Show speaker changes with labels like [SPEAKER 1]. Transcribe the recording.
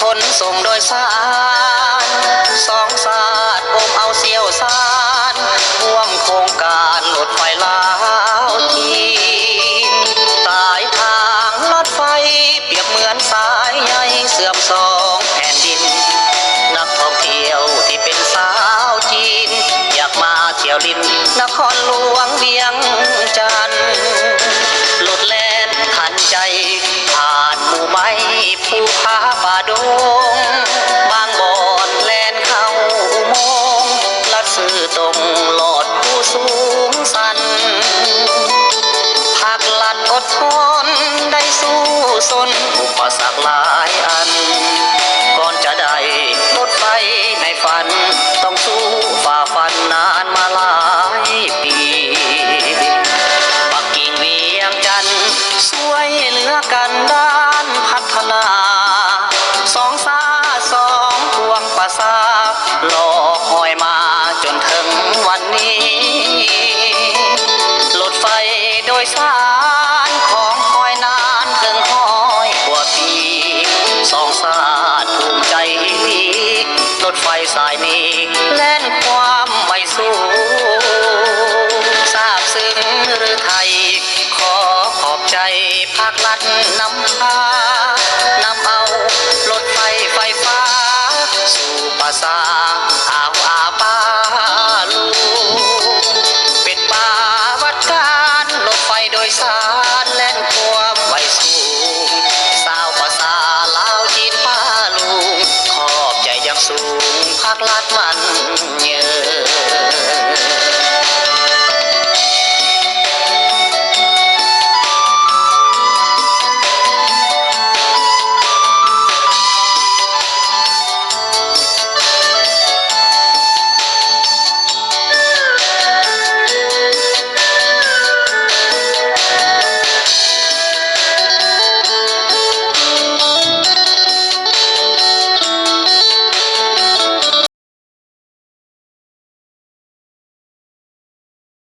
[SPEAKER 1] ขนส่งโดยสารสองศาสตร์ผมเอาเสียวสารร่วมโครงการรถไฟลาวจีนสายทางลอดไฟเปรียบเหมือนสายใยเสื่อมสองแผ่นดินนักท่องเที่ยวที่เป็นสาวจีนอยากมาเที่ยวลินนครหลวงเวียงจันทร์รถแล่นทันใจผ่านหมู่ไม้ภูผาป่าดงบางบ่อนแล่นเข้าอุโมงค์ลัดสื่อตรงหลอดผู้สูงสันภาคลัดอดทนได้สู้สนอุปสรรคหลายอันก่อนจะได้รถไฟในฝันต้องสู้ฝ่าฟันนานมาหลายปีปักกิ่งเวียงจันทร์ช่วยเหลือกันด้านพัฒนาสองสาสองพวงประสารอคอยมาจนถึงวันนี้รถไฟโดยสารของคอยนานถึง100 กว่าปีสองชาติภูมิใจรถไฟสายนี้แล่นความไม่สู้ทราบซึ้งหรือไทยขอขอบใจภาครัฐนำพานำเอารถไฟไฟฟ้าสู่ประสา